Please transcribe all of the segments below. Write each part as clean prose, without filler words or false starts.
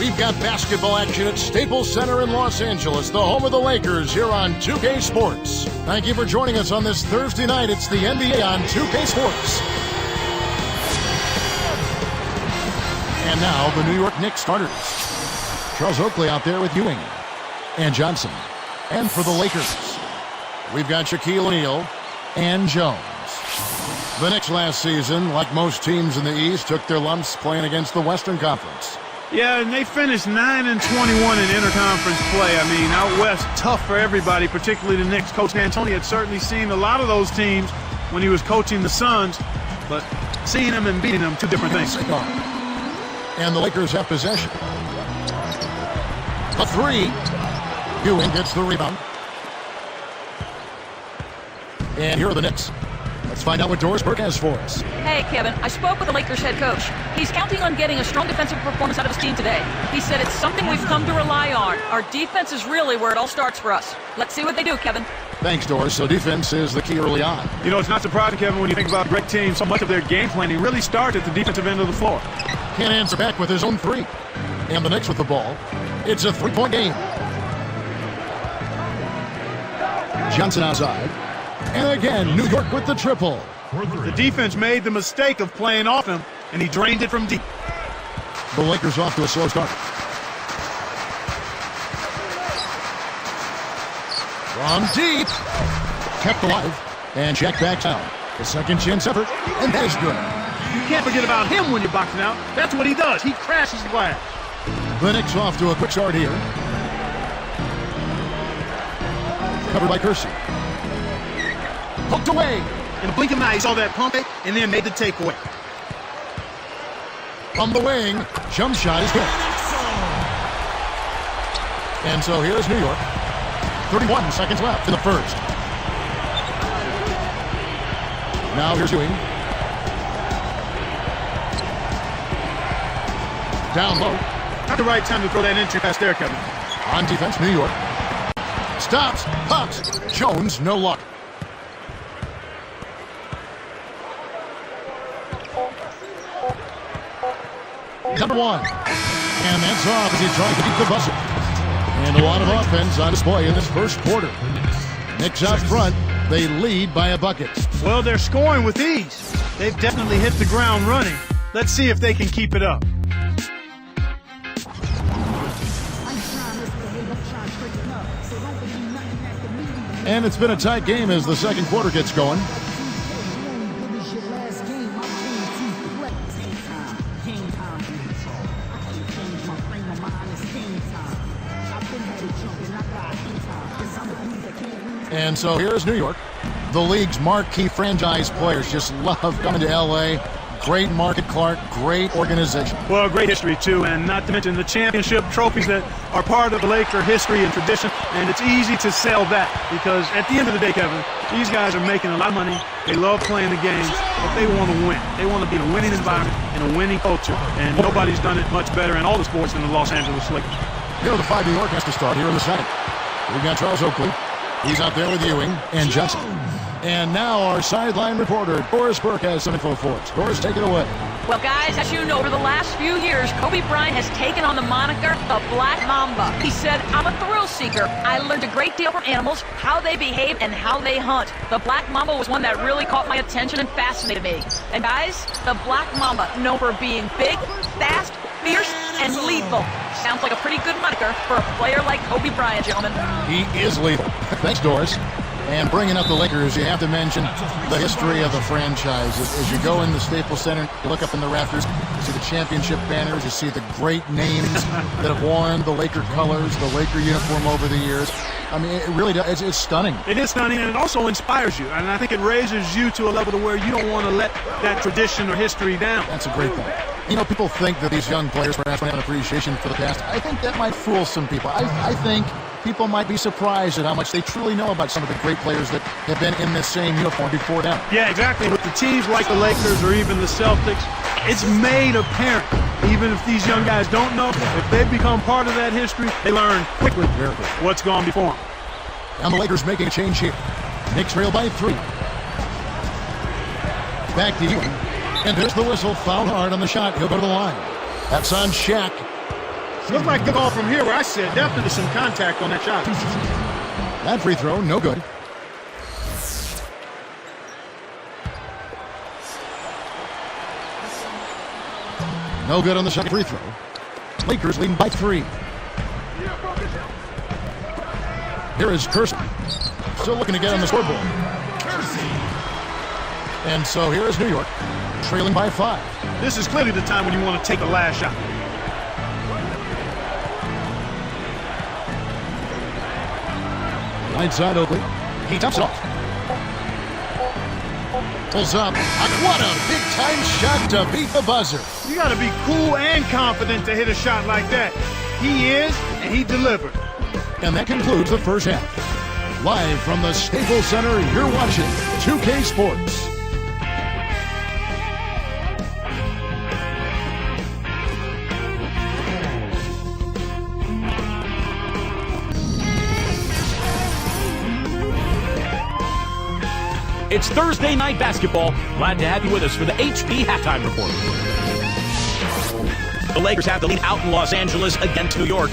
We've got basketball action at Staples Center in Los Angeles, the home of the Lakers, here on 2K Sports. Thank you for joining us on this Thursday night. It's the NBA on 2K Sports. And now the New York Knicks starters. Charles Oakley out there with Ewing and Johnson. And for the Lakers, we've got Shaquille O'Neal and Jones. The Knicks last season, like most teams in the East, took their lumps playing against the Western Conference. Yeah, and they finished 9-21 in interconference play. I mean, out west, tough for everybody, particularly the Knicks. Coach D'Antoni had certainly seen a lot of those teams when he was coaching the Suns, but seeing them and beating them, two different things. And the Lakers have possession. A three. Ewing gets the rebound. And here are the Knicks. Let's find out what Doris Burke has for us. Hey, Kevin, I spoke with the Lakers head coach. He's counting on getting a strong defensive performance out of his team today. He said it's something we've come to rely on. Our defense is really where it all starts for us. Let's see what they do, Kevin. Thanks, Doris. So defense is the key early on. You know, it's not surprising, Kevin, when you think about a great team, so much of their game planning really starts at the defensive end of the floor. Can't answer back with his own three. And the Knicks with the ball. It's a three-point game. Johnson outside. And again, New York with the triple. The defense made the mistake of playing off him, and he drained it from deep. The Lakers off to a slow start. From deep. Kept alive. And Shaq backs out. The second chance effort, and that is good. You can't forget about him when you're boxing out. That's what he does. He crashes the glass. The Knicks off to a quick start here. Covered by Kersey. Hooked away. In a blink of an eye, he saw that pump it and then made the takeaway. On the wing, jump shot is good. And so here's New York. 31 seconds left in the first. Now here's Ewing. Down low. Not the right time to throw that entry pass there, Kevin. On defense, New York. Stops, pops. Jones, no luck. Number one. And that's off as he tries to beat the buzzer. And a lot of offense on display in this first quarter. Knicks out front. They lead by a bucket. Well, they're scoring with ease. They've definitely hit the ground running. Let's see if they can keep it up. And it's been a tight game as the second quarter gets going. And so here's New York. The league's marquee franchise players just love coming to L.A. Great market, Clark. Great organization. Well, great history, too, and not to mention the championship trophies that are part of the Laker history and tradition. And it's easy to sell that because at the end of the day, Kevin, these guys are making a lot of money. They love playing the games, but they want to win. They want to be in a winning environment and a winning culture. And nobody's done it much better in all the sports than the Los Angeles Lakers. Here are the five New York has to start here in the second. We've got Charles Oakley. He's out there with Ewing and Johnson. And now our sideline reporter, Doris Burke, has some info for us. Doris, take it away. Well, guys, as you know, over the last few years, Kobe Bryant has taken on the moniker the Black Mamba. He said, I'm a thrill seeker. I learned a great deal from animals, how they behave, and how they hunt. The Black Mamba was one that really caught my attention and fascinated me. And guys, the Black Mamba, known for being big, fast, fierce, and lethal. Sounds like a pretty good moniker for a player like Kobe Bryant, gentlemen. He is lethal. Thanks, Doris. And bringing up the Lakers, you have to mention the history of the franchise. As you go in the Staples Center, you look up in the rafters, you see the championship banners, you see the great names that have worn the Laker colors, the Laker uniform over the years. I mean, it really does. It's stunning. It is stunning, and it also inspires you. And I think it raises you to a level to where you don't want to let that tradition or history down. That's a great point. You know, people think that these young players perhaps don't have an appreciation for the past. I think that might fool some people. I think people might be surprised at how much they truly know about some of the great players that have been in this same uniform before them. Yeah, exactly. With the teams like the Lakers or even the Celtics, it's made apparent. Even if these young guys don't know, if they become part of that history, they learn quickly what's gone before them. And the Lakers making a change here. Knicks trail by 3. Back to Ewing. And there's the whistle. Foul hard on the shot. He'll go to the line. That's on Shaq. Looked like the ball from here where I said definitely some contact on that shot. That free throw, no good. No good on the second free throw. Lakers leading by 3. Here is Kersey. Still looking to get on the scoreboard. And so here is New York, trailing by 5. This is clearly the time when you want to take the last shot. Right side Oakley. He dumps it off. Pulls up. What a big-time shot to beat the buzzer. You got to be cool and confident to hit a shot like that. He is, and he delivered. And that concludes the first half. Live from the Staples Center, you're watching 2K Sports. It's Thursday night basketball. Glad to have you with us for the HP Halftime Report. The Lakers have the lead out in Los Angeles against New York.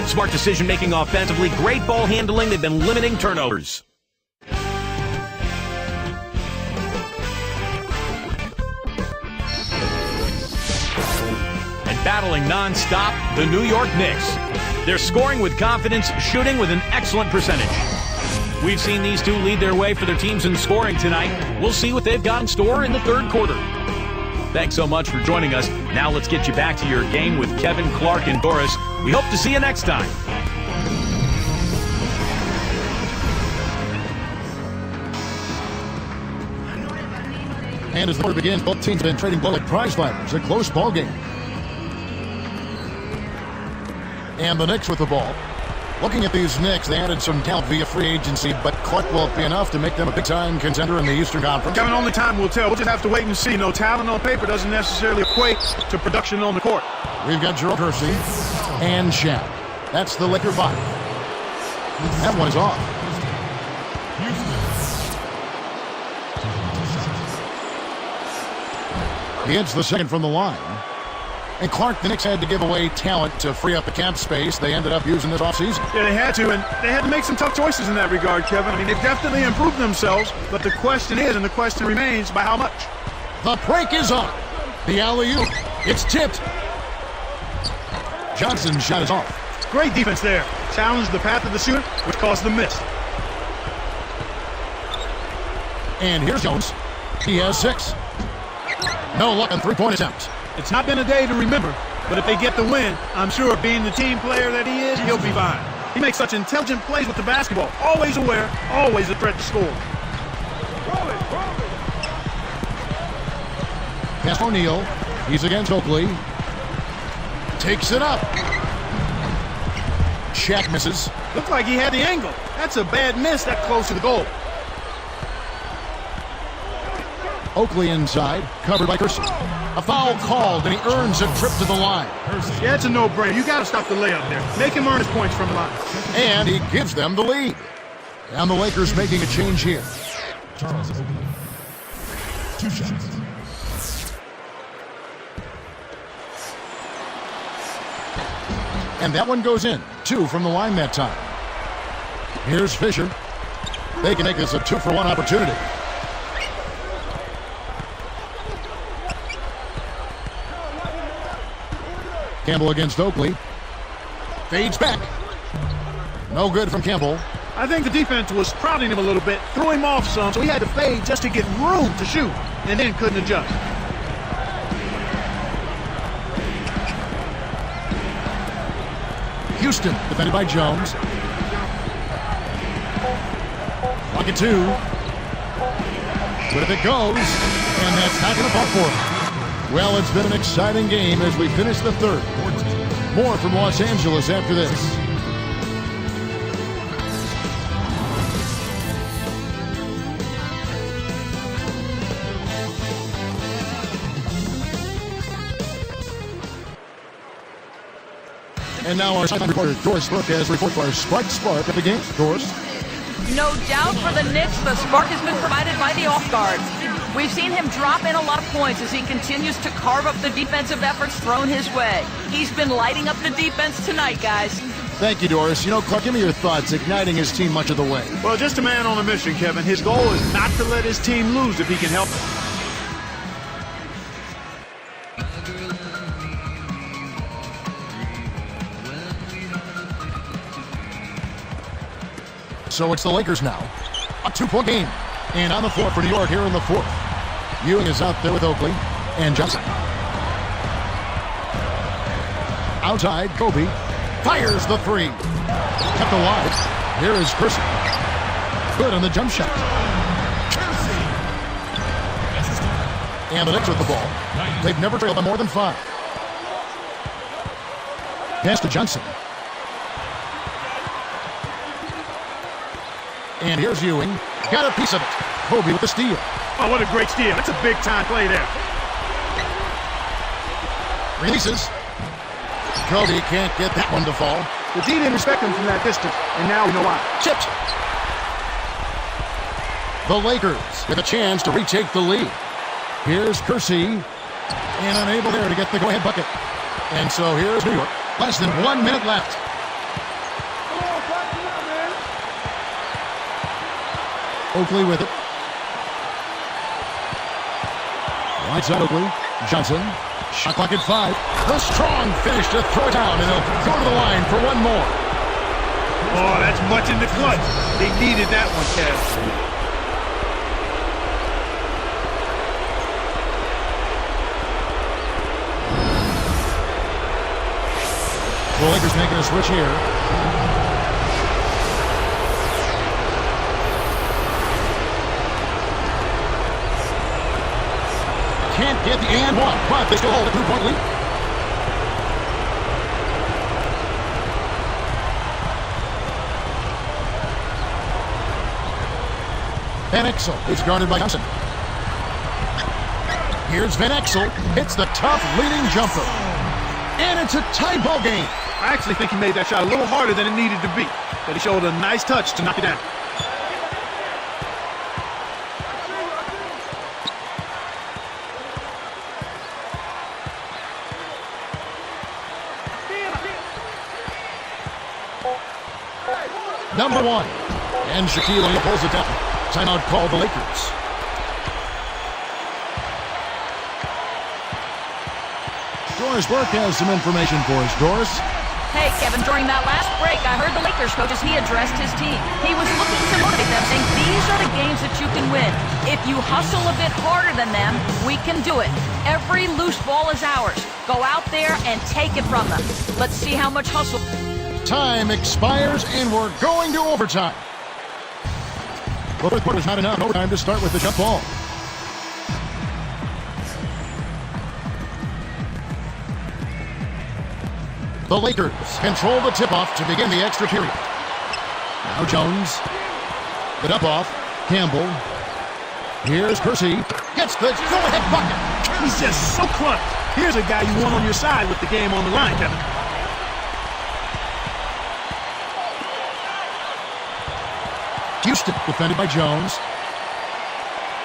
Smart decision-making offensively, great ball handling. They've been limiting turnovers. And battling non-stop, the New York Knicks. They're scoring with confidence, shooting with an excellent percentage. We've seen these two lead their way for their teams in scoring tonight. We'll see what they've got in store in the third quarter. Thanks so much for joining us. Now let's get you back to your game with Kevin, Clark, and Doris. We hope to see you next time. And as the quarter begins, both teams have been trading blow like prize fighters. A close ball game. And the Knicks with the ball. Looking at these Knicks, they added some talent via free agency, but Clark won't be enough to make them a big-time contender in the Eastern Conference. Kevin, only time will tell. We'll just have to wait and see. No, talent on paper doesn't necessarily equate to production on the court. We've got Gerald Kersey and Shaq. That's the Laker 5. That one is off. He hits the second from the line. And Clark, the Knicks had to give away talent to free up the cap space. They ended up using this offseason. Yeah, they had to, and they had to make some tough choices in that regard, Kevin. I mean, they've definitely improved themselves, but the question is, and the question remains, by how much? The break is on. The alley-oop. It's tipped. Johnson's shot is off. Great defense there. Challenged the path of the shooter, which caused the miss. And here's Jones. He has 6. No luck on three-point attempts. It's not been a day to remember, but if they get the win, I'm sure being the team player that he is, he'll be fine. He makes such intelligent plays with the basketball. Always aware, always a threat to score. Pass O'Neal. He's against Oakley. Takes it up. Shaq misses. Looked like he had the angle. That's a bad miss that close to the goal. Oakley inside, covered by Kersey. A foul called, and he earns a trip to the line. Yeah, it's a no-brainer. You got to stop the layup there. Make him earn his points from the line. And he gives them the lead. And the Lakers making a change here. Charles Oakley. 2 shots. And that one goes in. 2 from the line that time. Here's Fisher. They can make this a 2-for-1 opportunity. Campbell against Oakley. Fades back. No good from Campbell. I think the defense was crowding him a little bit, threw him off some, so he had to fade just to get room to shoot, and then couldn't adjust. Houston, defended by Jones. Pocket 2. But if it goes, and that's not going to fall for him. Well, it's been an exciting game as we finish the third. More from Los Angeles after this. And now our sideline reporter, Doris Brooke, has a report for our Spark at the game. Doris? No doubt for the Knicks, the spark has been provided by the off guard. We've seen him drop in a lot of points as he continues to carve up the defensive efforts thrown his way. He's been lighting up the defense tonight, guys. Thank you, Doris. You know, Clark, give me your thoughts, igniting his team much of the way. Well, just a man on a mission, Kevin. His goal is not to let his team lose if he can help it. So it's the Lakers now. A 2-point game. And on the floor for New York here in the fourth. Ewing is out there with Oakley and Johnson. Outside, Kobe fires the three. Kept alive. Here is Percy. Good on the jump shot. And the Knicks with the ball. They've never trailed by more than 5. Pass to Johnson. And here's Ewing. Got a piece of it. Kobe with the steal. Oh, what a great steal. That's a big-time play there. Releases. Kobe can't get that one to fall. The D didn't respect him from that distance, and now we know why. Chipped. The Lakers with a chance to retake the lead. Here's Percy. And unable there to get the go-ahead bucket. And so here's New York. Less than 1 minute left. Oakley with it. Right side Oakley. Johnson. Shot clock at 5. The strong finish to throw it down, and they'll go to the line for one more. Oh, that's much in the clutch. They needed that one, Kev. The Lakers making a switch here. Can't get the and one, but they still hold a 2-point lead. Van Exel is guarded by Johnson. Here's Van Exel. Hits the tough leading jumper. And it's a tie ball game. I actually think he made that shot a little harder than it needed to be, but he showed a nice touch to knock it down. Number 1. And Shaquille O'Neal pulls it down. Timeout called the Lakers. Doris Burke has some information for us. Doris? Hey, Kevin, during that last break, I heard the Lakers coach as he addressed his team. He was looking to motivate them, saying these are the games that you can win. If you hustle a bit harder than them, we can do it. Every loose ball is ours. Go out there and take it from them. Let's see how much hustle. Time expires, and we're going to overtime. But the quarter's not enough overtime to start with the jump ball. The Lakers control the tip-off to begin the extra period. Now Jones. The dump-off. Campbell. Here's Percy. Gets the go-ahead bucket. He's just so clutch. Here's a guy you want on your side with the game on the line, Kevin. Houston, defended by Jones.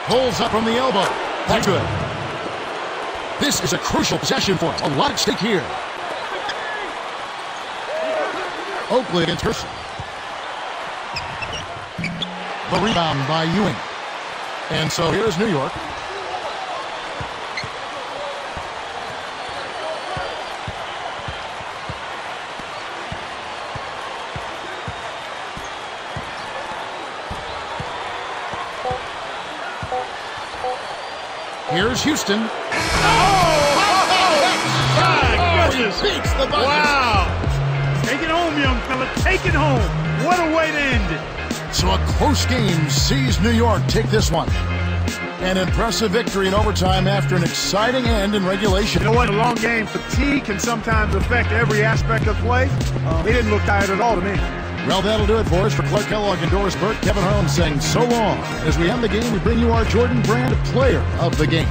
Pulls up from the elbow. That's good. This is a crucial possession for him. A lot at stake here. Oakley against Percy. The rebound by Ewing. And so here's New York. Here's Houston. Beats the bucket. Wow. Take it home, young fella. Take it home. What a way to end it. So a close game sees New York take this one. An impressive victory in overtime after an exciting end in regulation. You know what? A long game, fatigue can sometimes affect every aspect of play. They didn't look tired at all to me. Well, that'll do it for us. For Clark Kellogg and Doris Burke, Kevin Harlan saying so long. As we end the game, we bring you our Jordan Brand Player of the Game.